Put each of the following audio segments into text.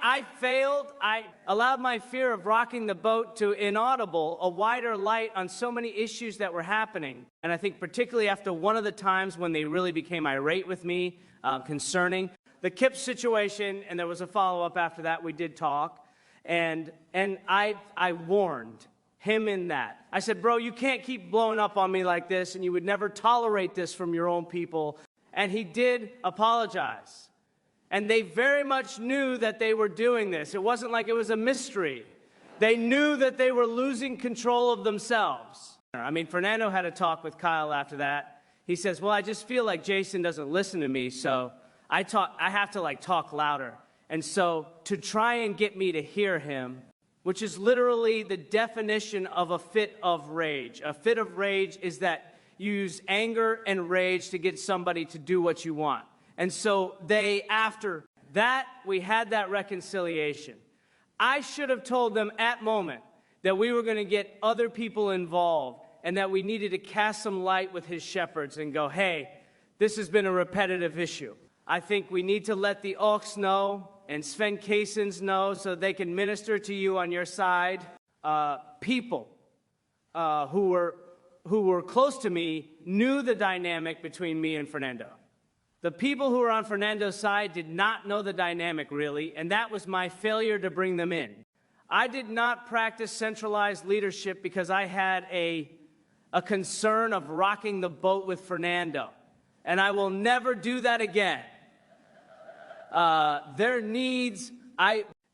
I failed. I allowed my fear of rocking the boat to inaudible a wider light on so many issues that were happening. And I think particularly after one of the times when they really became irate with me concerning the Kip situation, and there was a follow-up after that, we did talk, and I warned him in that. I said, bro, you can't keep blowing up on me like this, and you would never tolerate this from your own people. And he did apologize. And they very much knew that they were doing this. It wasn't like it was a mystery. They knew that they were losing control of themselves. I mean, Fernando had a talk with Kyle after that. He says, well, I just feel like Jason doesn't listen to me, so I have to talk louder. And so to try and get me to hear him, which is literally the definition of a fit of rage. A fit of rage is that you use anger and rage to get somebody to do what you want. And so after that, we had that reconciliation. I should have told them at moment that we were going to get other people involved and that we needed to cast some light with his shepherds and go, hey, this has been a repetitive issue. I think we need to let the Oaks know and Sven Kasens know so they can minister to you on your side. People who were close to me knew the dynamic between me and Fernando. The people who were on Fernando's side did not know the dynamic, really, and that was my failure to bring them in. I did not practice centralized leadership because I had a concern of rocking the boat with Fernando, and I will never do that again. I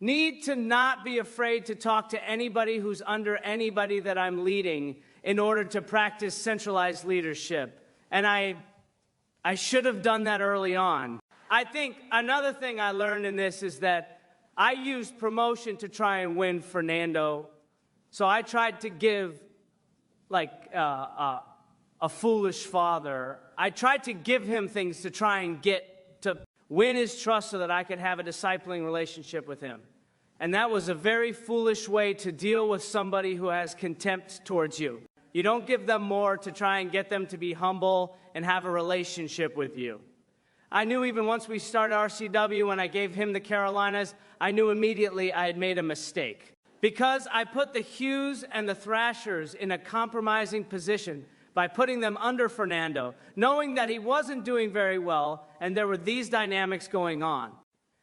need to not be afraid to talk to anybody who's under anybody that I'm leading in order to practice centralized leadership, and I should have done that early on. I think another thing I learned in this is that I used promotion to try and win Fernando. So I tried to give, like a foolish father, I tried to give him things to try and get to win his trust so that I could have a discipling relationship with him. And that was a very foolish way to deal with somebody who has contempt towards you. You don't give them more to try and get them to be humble and have a relationship with you. I knew even once we started RCW, when I gave him the Carolinas, I knew immediately I had made a mistake. Because I put the Hughes and the Thrashers in a compromising position by putting them under Fernando, knowing that he wasn't doing very well and there were these dynamics going on.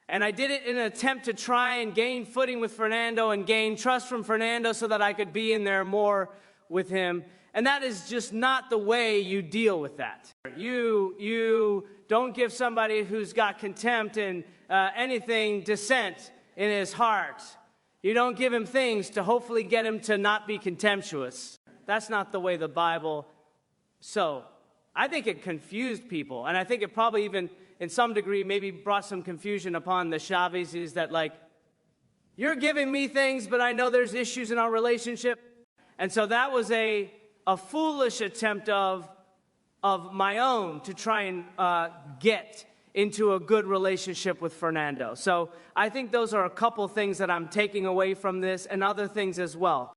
And I did it in an attempt to try and gain footing with Fernando and gain trust from Fernando so that I could be in there more with him, and that is just not the way you deal with that. You don't give somebody who's got contempt and anything dissent in his heart. You don't give him things to hopefully get him to not be contemptuous. That's not the way the Bible. So I think it confused people, and I think it probably even in some degree maybe brought some confusion upon the Chavezes that you're giving me things, but I know there's issues in our relationship. And so that was a foolish attempt of my own to try and get into a good relationship with Fernando. So I think those are a couple things that I'm taking away from this and other things as well.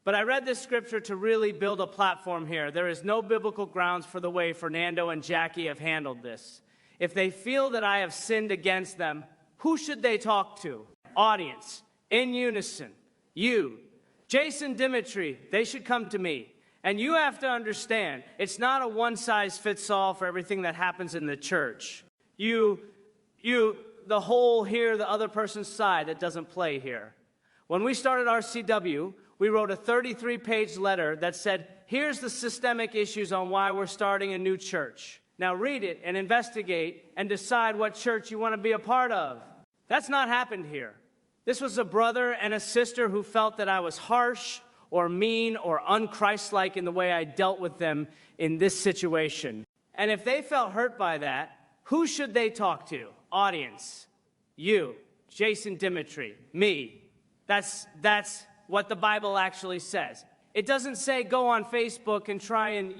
But I read this scripture to really build a platform here. There is no biblical grounds for the way Fernando and Jackie have handled this. If they feel that I have sinned against them, who should they talk to? Audience, in unison, you. Jason, Dimitri, they should come to me. And you have to understand, it's not a one-size-fits-all for everything that happens in the church. The whole here, the other person's side, that doesn't play here. When we started RCW, we wrote a 33-page letter that said, here's the systemic issues on why we're starting a new church. Now read it and investigate and decide what church you want to be a part of. That's not happened here. This was a brother and a sister who felt that I was harsh or mean or unchristlike in the way I dealt with them in this situation. And if they felt hurt by that, who should they talk to? Audience. You. Jason, Dimitri. Me. That's what the Bible actually says. It doesn't say go on Facebook and try and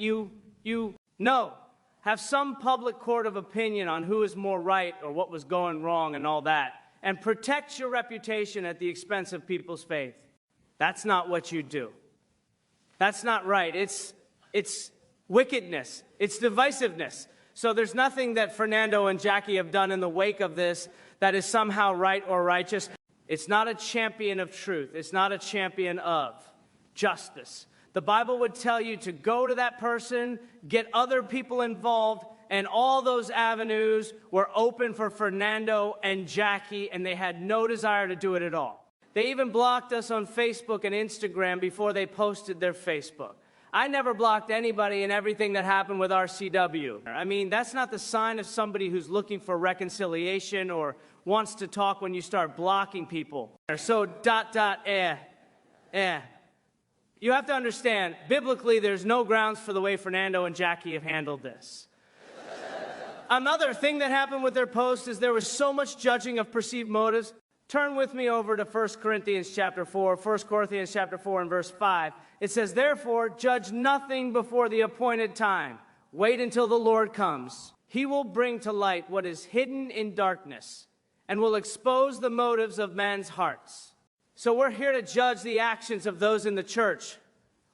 no. Have some public court of opinion on who is more right or what was going wrong and all that. And protect your reputation at the expense of people's faith. That's not what you do. That's not right. It's wickedness. It's divisiveness. So there's nothing that Fernando and Jackie have done in the wake of this that is somehow right or righteous. It's not a champion of truth. It's not a champion of justice. The Bible would tell you to go to that person, get other people involved, and all those avenues were open for Fernando and Jackie, and they had no desire to do it at all. They even blocked us on Facebook and Instagram before they posted their Facebook. I never blocked anybody in everything that happened with RCW. I mean, that's not the sign of somebody who's looking for reconciliation or wants to talk when you start blocking people. So, You have to understand, biblically, there's no grounds for the way Fernando and Jackie have handled this. Another thing that happened with their post is there was so much judging of perceived motives. Turn with me over to 1 Corinthians chapter 4, 1 Corinthians chapter 4 and verse 5. It says, "Therefore, judge nothing before the appointed time. Wait until the Lord comes. He will bring to light what is hidden in darkness and will expose the motives of men's hearts." So we're here to judge the actions of those in the church.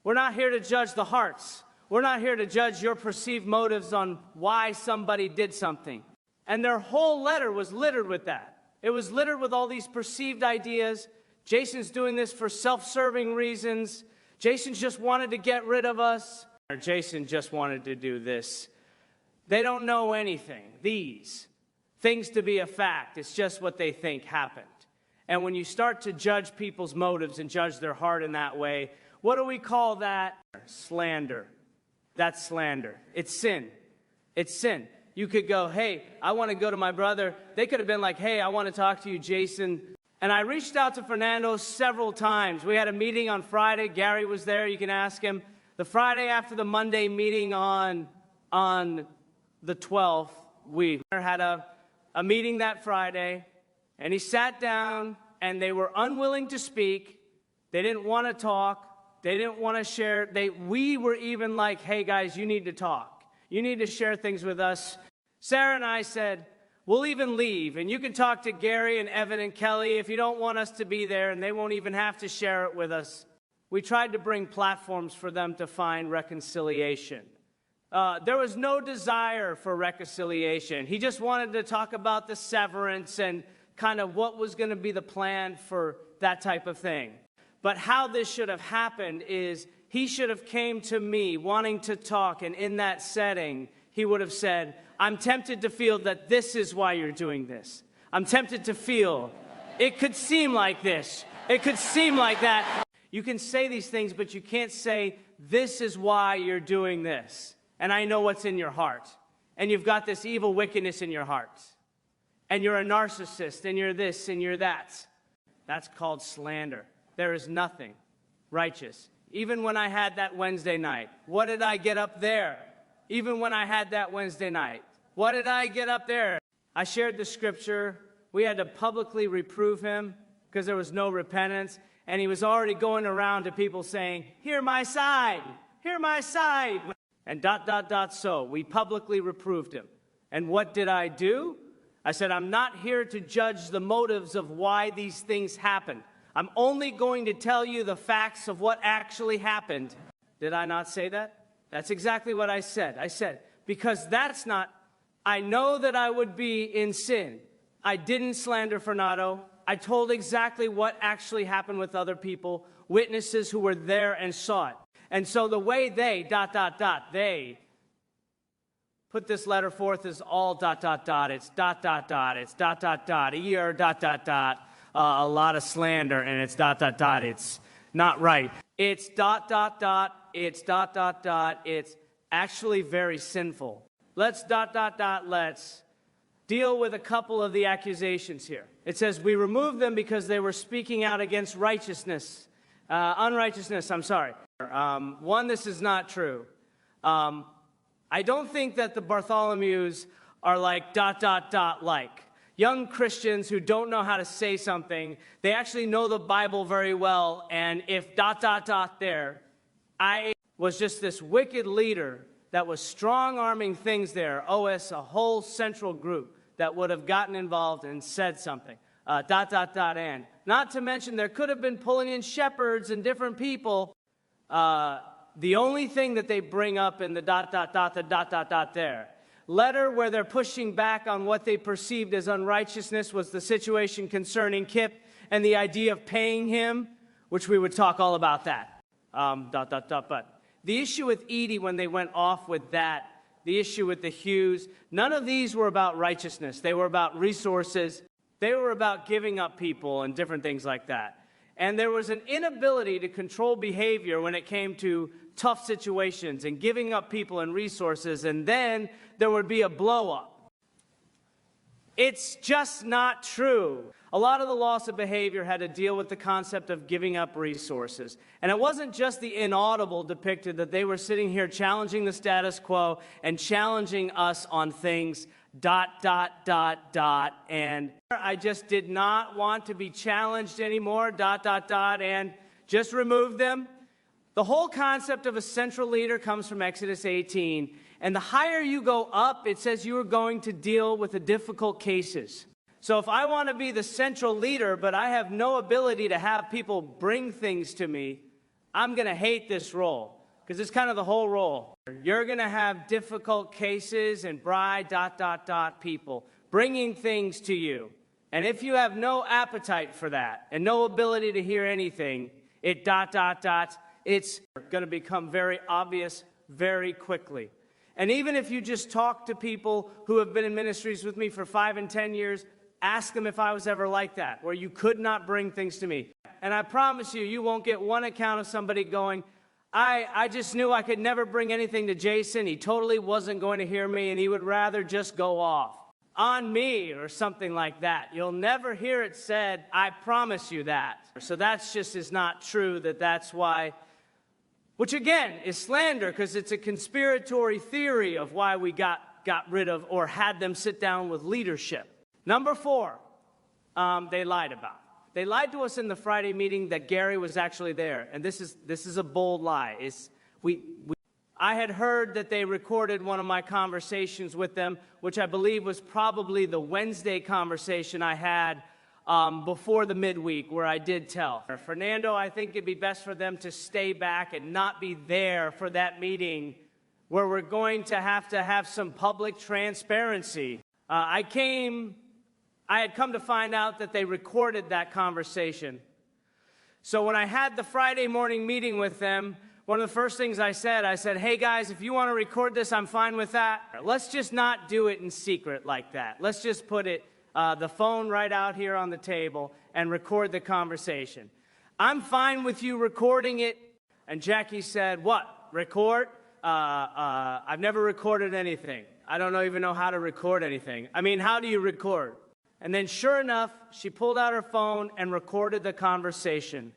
We're not here to judge the hearts. We're not here to judge your perceived motives on why somebody did something. And their whole letter was littered with that. It was littered with all these perceived ideas. Jason's doing this for self-serving reasons. Jason just wanted to get rid of us. Or Jason just wanted to do this. They don't know anything. These things to be a fact. It's just what they think happened. And when you start to judge people's motives and judge their heart in that way, what do we call that? Slander. That's slander. It's sin. It's sin. You could go, "Hey, I want to go to my brother." They could have been like, "Hey, I want to talk to you, Jason." And I reached out to Fernando several times. We had a meeting on Friday. Gary was there. You can ask him. The Friday after the Monday meeting on the 12th, we had a meeting that Friday. And he sat down, and they were unwilling to speak. They didn't want to talk. They didn't want to share. We were even like, "Hey, guys, you need to talk. You need to share things with us." Sarah and I said, "We'll even leave, and you can talk to Gary and Evan and Kelly if you don't want us to be there, and they won't even have to share it with us." We tried to bring platforms for them to find reconciliation. There was no desire for reconciliation. He just wanted to talk about the severance and kind of what was going to be the plan for that type of thing. But how this should have happened is he should have came to me wanting to talk, and in that setting, he would have said, "I'm tempted to feel that this is why you're doing this. I'm tempted to feel it could seem like this. It could seem like that." You can say these things, but you can't say, "This is why you're doing this. And I know what's in your heart. And you've got this evil wickedness in your heart. And you're a narcissist, and you're this, and you're that." That's called slander. There is nothing righteous. Even when I had that Wednesday night, what did I get up there? Even when I had that Wednesday night, what did I get up there? I shared the scripture. We had to publicly reprove him because there was no repentance. And he was already going around to people saying, "Hear my side, hear my side." And ... So we publicly reproved him. And what did I do? I said, "I'm not here to judge the motives of why these things happened. I'm only going to tell you the facts of what actually happened." Did I not say that? That's exactly what I said. I said, because that's not, I know that I would be in sin. I didn't slander Fernando. I told exactly what actually happened with other people, witnesses who were there and saw it. And so the way they, they put this letter forth is all ... It's ... It's ... a lot of slander, and it's ... It's not right. It's ... It's ... It's actually very sinful. Let's ... Let's deal with a couple of the accusations here. It says, "We removed them because they were speaking out against unrighteousness, I'm sorry. One, this is not true. I don't think that the Bartholomews are like ... like. Young Christians who don't know how to say something, they actually know the Bible very well, and if ... there, I was just this wicked leader that was strong-arming things there, OS, a whole central group that would have gotten involved and said something, ... and. Not to mention there could have been pulling in shepherds and different people. The only thing that they bring up in the ... there letter where they're pushing back on what they perceived as unrighteousness was the situation concerning Kip and the idea of paying him, which we would talk all about that. But the issue with Edie when they went off with that, the issue with the Hughes, none of these were about righteousness. They were about resources. They were about giving up people and different things like that. And there was an inability to control behavior when it came to tough situations and giving up people and resources, and then there would be a blow-up. It's just not true. A lot of the loss of behavior had to deal with the concept of giving up resources. And it wasn't just the inaudible depicted that they were sitting here challenging the status quo and challenging us on things, ... and I just did not want to be challenged anymore, ... and just remove them. The whole concept of a central leader comes from Exodus 18, and the higher you go up, it says you are going to deal with the difficult cases. So if I want to be the central leader, but I have no ability to have people bring things to me, I'm going to hate this role, because it's kind of the whole role. You're going to have difficult cases and bride ... people bringing things to you. And if you have no appetite for that and no ability to hear anything, it ... it's going to become very obvious very quickly. And even if you just talk to people who have been in ministries with me for 5 and 10 years, ask them if I was ever like that, where you could not bring things to me. And I promise you, you won't get one account of somebody going, I just knew I could never bring anything to Jason. He totally wasn't going to hear me, and he would rather just go off on me or something like that. You'll never hear it said, I promise you that. So that's just is not true, that's why. Which, again, is slander, because it's a conspiratory theory of why we got rid of or had them sit down with leadership. Number 4, they lied about. They lied to us in the Friday meeting that Gary was actually there, and this is a bold lie. I had heard that they recorded one of my conversations with them, which I believe was probably the Wednesday conversation I had before the midweek, where I did tell. Fernando, I think it'd be best for them to stay back and not be there for that meeting where we're going to have some public transparency. I had come to find out that they recorded that conversation. So when I had the Friday morning meeting with them, one of the first things I said, hey guys, if you want to record this, I'm fine with that. Let's just not do it in secret like that. Let's just put it the phone right out here on the table and record the conversation. I'm fine with you recording it. And Jackie said, what, record? I've never recorded anything. I don't even know how to record anything. I mean, how do you record? And then sure enough, she pulled out her phone and recorded the conversation.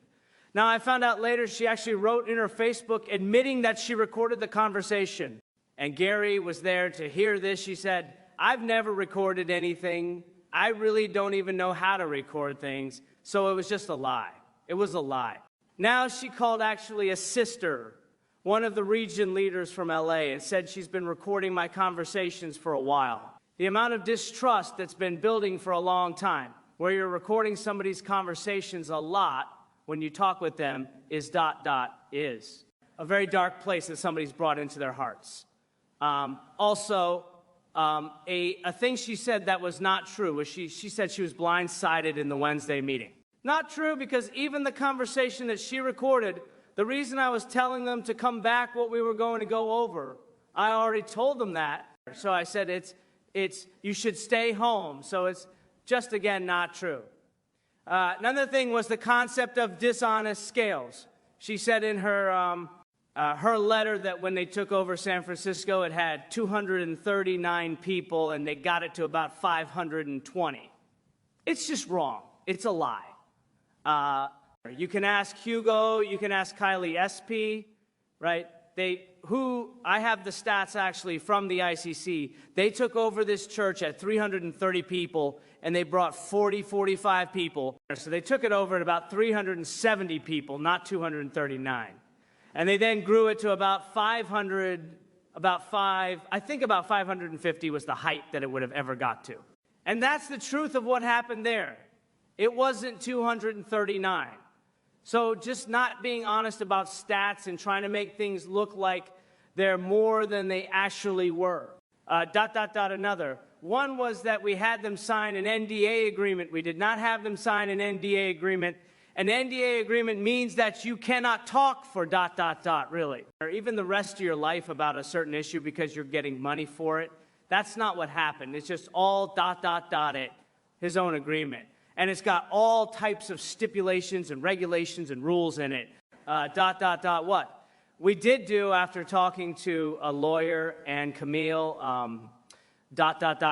Now, I found out later she actually wrote in her Facebook admitting that she recorded the conversation. And Gary was there to hear this. She said, I've never recorded anything. I really don't even know how to record things. So it was just a lie. It was a lie. Now she called actually a sister, one of the region leaders from LA, and said she's been recording my conversations for a while. The amount of distrust that's been building for a long time, where you're recording somebody's conversations a lot when you talk with them, is ... is a very dark place that somebody's brought into their hearts. Also, a thing she said that was not true was she said she was blindsided in the Wednesday meeting. Not true, because even the conversation that she recorded, the reason I was telling them to come back what we were going to go over, I already told them that. So I said you should stay home. So it's just, again, not true. Another thing was the concept of dishonest scales. She said in her letter that when they took over San Francisco, it had 239 people, and they got it to about 520. It's just wrong. It's a lie. You can ask Hugo, you can ask Kylie SP, right? I have the stats actually from the ICC. They took over this church at 330 people, and they brought 45 people. So they took it over at about 370 people, not 239. And they then grew it to about 500, I think about 550 was the height that it would have ever got to. And that's the truth of what happened there. It wasn't 239. So just not being honest about stats and trying to make things look like they're more than they actually were. Another. One was that we had them sign an NDA agreement. We did not have them sign an NDA agreement. An NDA agreement means that you cannot talk for ... really. Or even the rest of your life about a certain issue because you're getting money for it. That's not what happened. It's just all ... it, his own agreement. And it's got all types of stipulations and regulations and rules in it. What? We did do, after talking to a lawyer and Camille,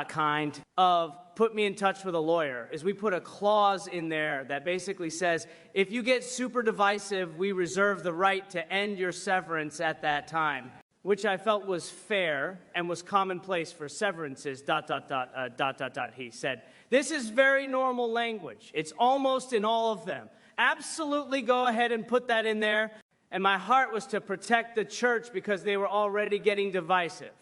kind of put me in touch with a lawyer, is we put a clause in there that basically says, if you get super divisive, we reserve the right to end your severance at that time, which I felt was fair and was commonplace for severances, ... He said, this is very normal language. It's almost in all of them. Absolutely go ahead and put that in there. And my heart was to protect the church because they were already getting divisive.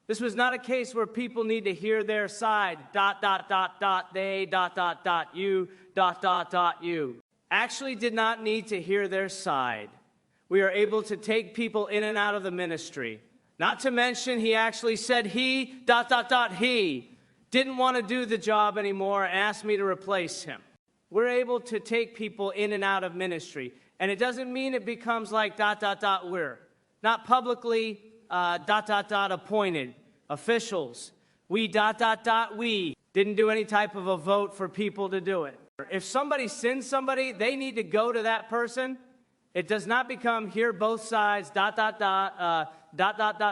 This was not a case where people need to hear their side, ... they, ... you, ... you. Actually did not need to hear their side. We are able to take people in and out of the ministry. Not to mention, he actually said he, ... he didn't want to do the job anymore and asked me to replace him. We're able to take people in and out of ministry. And it doesn't mean it becomes like ... we're. Not publicly, ... appointed officials. We ... we. Didn't do any type of a vote for people to do it. If somebody sins somebody, they need to go to that person. It does not become hear both sides, ...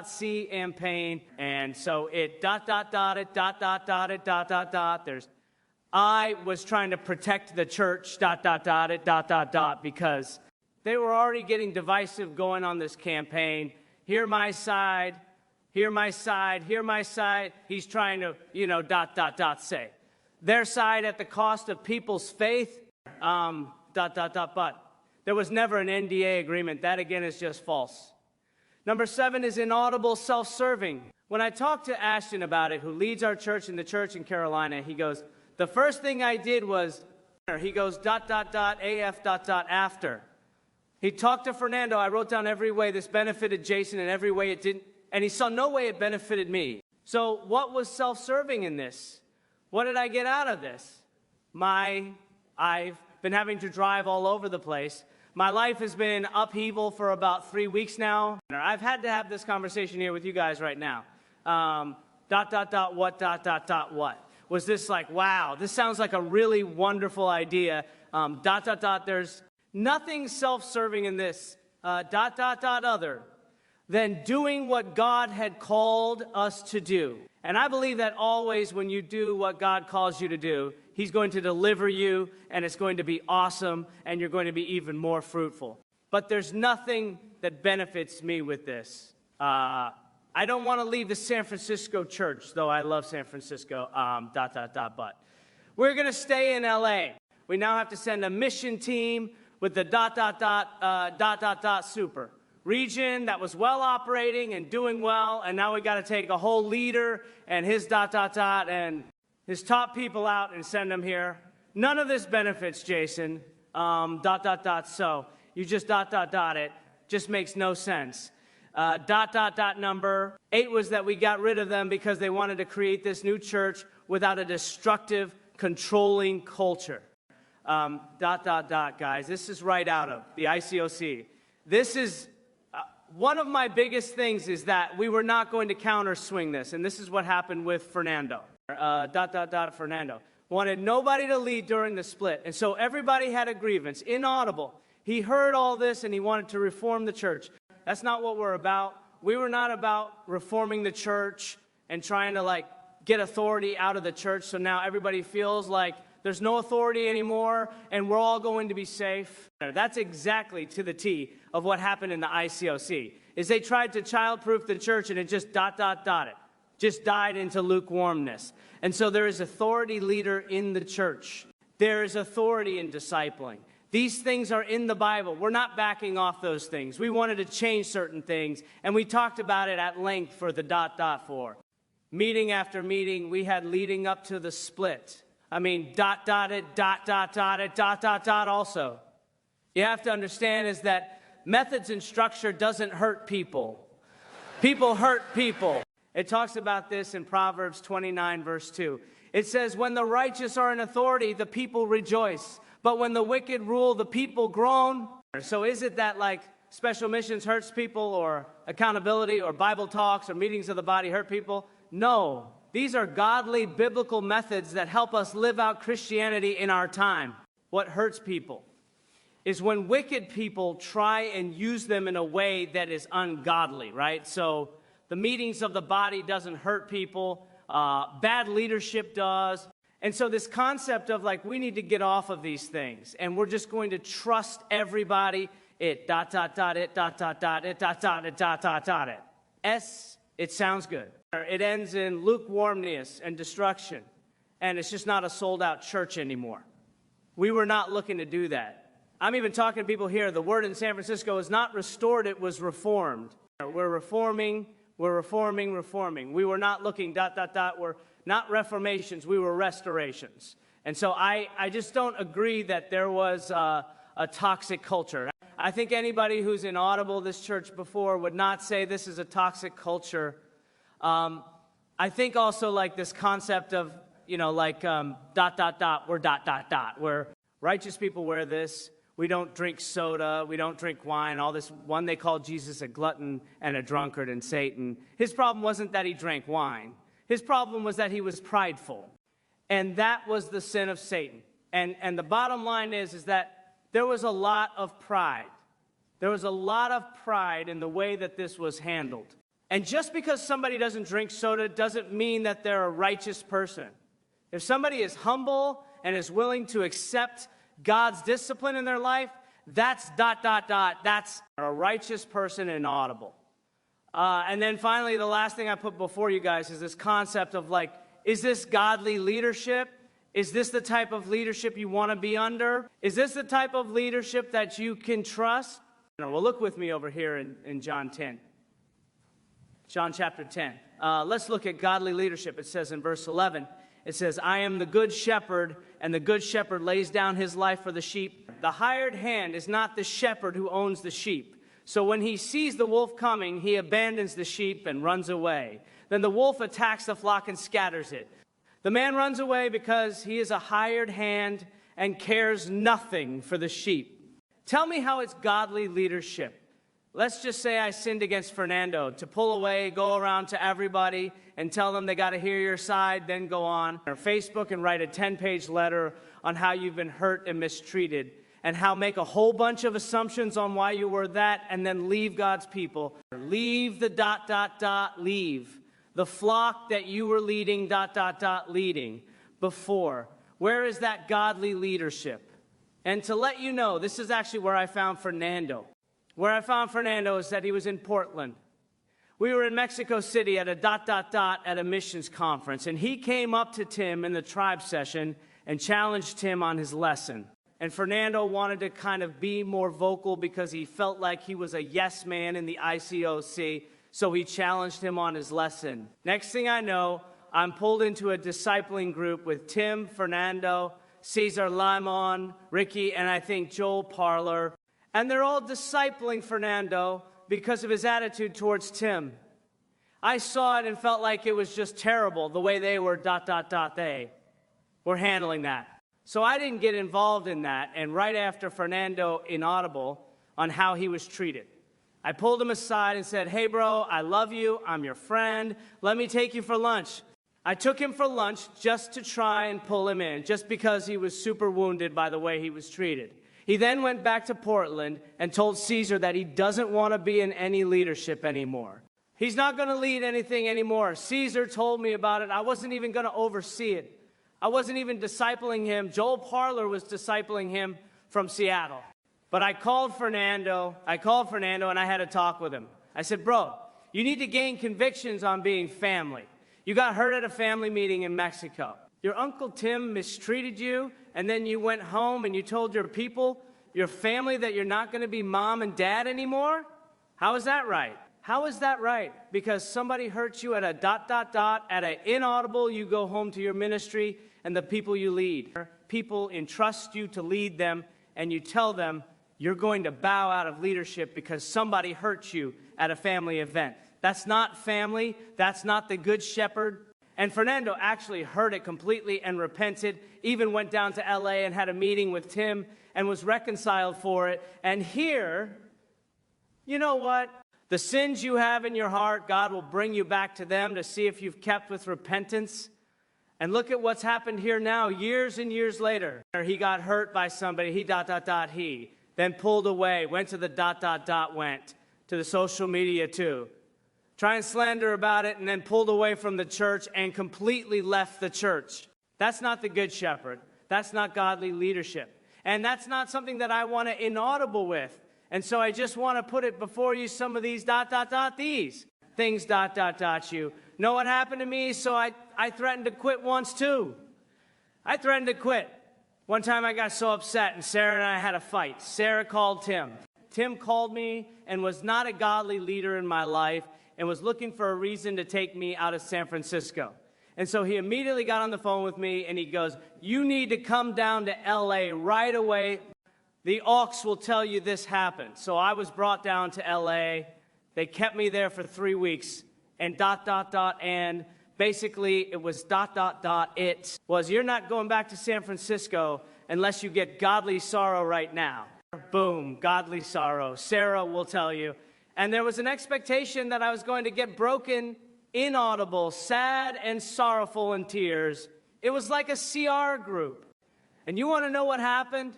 see campaign. And so it ... it, ... there's... I was trying to protect the church, ... it, ... because they were already getting divisive going on this campaign. Hear my side, hear my side, hear my side. He's trying to, say. Their side at the cost of people's faith, ... But there was never an NDA agreement. That, again, is just false. Number 7 is inaudible self-serving. When I talked to Ashton about it, who leads our church in the church in Carolina, he goes, the first thing I did was, he goes, ... AF ... after. He talked to Fernando. I wrote down every way this benefited Jason and every way it didn't. And he saw no way it benefited me. So what was self-serving in this? What did I get out of this? I've been having to drive all over the place. My life has been in upheaval for about 3 weeks now. I've had to have this conversation here with you guys right now. What? Was this like, wow, this sounds like a really wonderful idea. There's nothing self-serving in this, ... other than doing what God had called us to do. And I believe that always when you do what God calls you to do, he's going to deliver you, and it's going to be awesome, and you're going to be even more fruitful. But there's nothing that benefits me with this. I don't want to leave the San Francisco church, though I love San Francisco, ... but we're going to stay in LA. We now have to send a mission team with the ... super region that was well operating and doing well, and now we got to take a whole leader and his ... and his top people out and send them here. None of this benefits Jason, ... so you just ... it. Just makes no sense. ... Number 8 was that we got rid of them because they wanted to create this new church without a destructive, controlling culture. ... guys, this is right out of the ICOC. This is one of my biggest things is that we were not going to counter swing this, and this is what happened with Fernando. ... Fernando wanted nobody to lead during the split, and so everybody had a grievance, inaudible. He heard all this and he wanted to reform the church. That's not what we're about. We were not about reforming the church and trying to get authority out of the church so now everybody feels like there's no authority anymore and we're all going to be safe. That's exactly to the T of what happened in the ICOC, is they tried to childproof the church and it just ... it. Just died into lukewarmness. And so there is authority leader in the church. There is authority in discipling. These things are in the Bible. We're not backing off those things. We wanted to change certain things, and we talked about it at length for the ... for. Meeting after meeting we had leading up to the split. I mean, ... it, ... also. You have to understand is that methods and structure doesn't hurt people. People hurt people. It talks about this in Proverbs 29, verse 2. It says, when the righteous are in authority, the people rejoice. But when the wicked rule, the people groan. So is it that like special missions hurts people, or accountability, or Bible talks, or meetings of the body hurt people? No. These are godly, biblical methods that help us live out Christianity in our time. What hurts people is when wicked people try and use them in a way that is ungodly, right? So the meetings of the body doesn't hurt people. Bad leadership does. And so this concept of like, we need to get off of these things, and we're just going to trust everybody. It, it, it. It sounds good. It ends in lukewarmness and destruction. And it's just not a sold-out church anymore. We were not looking to do that. I'm even talking to people here. The word in San Francisco is not restored, it was reformed. We're reforming, reforming. We were not looking, we're not reformations, we were restorations. And so I just don't agree that there was a toxic culture. I think anybody who's in Audible, this church before, would not say this is a toxic culture. I think also like this concept of, we're ... where righteous people wear this. We don't drink soda, we don't drink wine, all this. One, they called Jesus a glutton and a drunkard and Satan. His problem wasn't that he drank wine. His problem was that he was prideful. And that was the sin of Satan. And the bottom line is that there was a lot of pride. There was a lot of pride in the way that this was handled. And just because somebody doesn't drink soda doesn't mean that they're a righteous person. If somebody is humble and is willing to accept God's discipline in their life, that's ... That's a righteous person in Audible. And then finally, the last thing I put before you guys is this concept of like, is this godly leadership? Is this the type of leadership you want to be under? Is this the type of leadership that you can trust? Well, look with me over here in John 10. John chapter 10. Let's look at godly leadership. It says in verse 11, it says, I am the good shepherd, and the good shepherd lays down his life for the sheep. The hired hand is not the shepherd who owns the sheep. So when he sees the wolf coming, he abandons the sheep and runs away. Then the wolf attacks the flock and scatters it. The man runs away because he is a hired hand and cares nothing for the sheep. Tell me how it's godly leadership. Let's just say I sinned against Fernando, to pull away, go around to everybody and tell them they got to hear your side, then go on or Facebook and write a 10-page letter on how you've been hurt and mistreated, and how make a whole bunch of assumptions on why you were that, and then leave God's people. Leave the ... leave. The flock that you were leading ... leading before. Where is that godly leadership? And to let you know, this is actually where I found Fernando. Where I found Fernando is that he was in Portland. We were in Mexico City at a ... at a missions conference, and he came up to Tim in the tribe session and challenged Tim on his lesson. And Fernando wanted to kind of be more vocal because he felt like he was a yes man in the ICOC, so he challenged him on his lesson. Next thing I know, I'm pulled into a discipling group with Tim, Fernando, Cesar Limon, Ricky, and I think Joel Parler. And they're all discipling Fernando because of his attitude towards Tim. I saw it and felt like it was just terrible, the way they were ... they were handling that. So I didn't get involved in that, and right after Fernando inaudible on how he was treated, I pulled him aside and said, hey bro, I love you, I'm your friend, let me take you for lunch. I took him for lunch just to try and pull him in, just because he was super wounded by the way he was treated. He then went back to Portland and told Caesar that he doesn't want to be in any leadership anymore. He's not going to lead anything anymore. Caesar told me about it. I wasn't even going to oversee it. I wasn't even discipling him. Joel Parler was discipling him from Seattle. But I called Fernando and I had a talk with him. I said, bro, you need to gain convictions on being family. You got hurt at a family meeting in Mexico. Your Uncle Tim mistreated you, and then you went home and you told your people, your family, that you're not going to be mom and dad anymore? How is that right? How is that right? Because somebody hurt you at a ... at an inaudible, you go home to your ministry and the people you lead. People entrust you to lead them, and you tell them you're going to bow out of leadership because somebody hurt you at a family event. That's not family. That's not the good shepherd. And Fernando actually heard it completely and repented, even went down to LA and had a meeting with Tim and was reconciled for it. And here, you know what? The sins you have in your heart, God will bring you back to them to see if you've kept with repentance. And look at what's happened here now, years and years later. He got hurt by somebody, he then pulled away, went to the went to the social media too. Try and slander about it, and then pulled away from the church and completely left the church. That's not the good shepherd. That's not godly leadership. And that's not something that I want to inaudible with. And so I just want to put it before you, some of these these things you know what happened to me, so I threatened to quit once too. I threatened to quit. One time I got so upset, and Sarah and I had a fight. Sarah called Tim. Tim called me and was not a godly leader in my life and was looking for a reason to take me out of San Francisco. And so he immediately got on the phone with me, and he goes, "You need to come down to LA right away. The aux will tell you this happened." So I was brought down to LA. They kept me there for 3 weeks, and and basically it was it was, "You're not going back to San Francisco unless you get godly sorrow right now." Boom, godly sorrow. Sarah will tell you. And there was an expectation that I was going to get broken, inaudible, sad and sorrowful in tears. It was like a CR group. And you want to know what happened?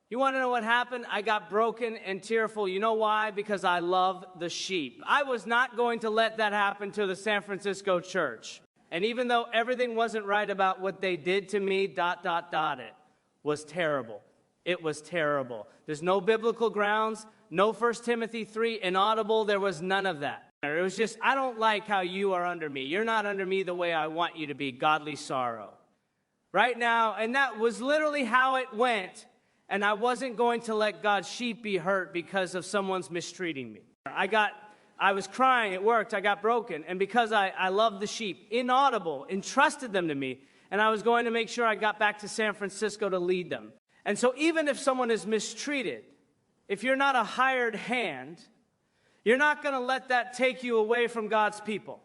You want to know what happened? I got broken and tearful. You know why? Because I love the sheep. I was not going to let that happen to the San Francisco church. And even though everything wasn't right about what they did to me, it was terrible. It was terrible. There's no biblical grounds, no 1 Timothy 3 inaudible. There was none of that. It was just, I don't like how you are under me. You're not under me the way I want you to be. Godly sorrow. Right now, and that was literally how it went. And I wasn't going to let God's sheep be hurt because of someone's mistreating me. I was crying, it worked, I got broken. And because I love the sheep, inaudible, entrusted them to me. And I was going to make sure I got back to San Francisco to lead them. And so even if someone is mistreated, if you're not a hired hand, you're not going to let that take you away from God's people.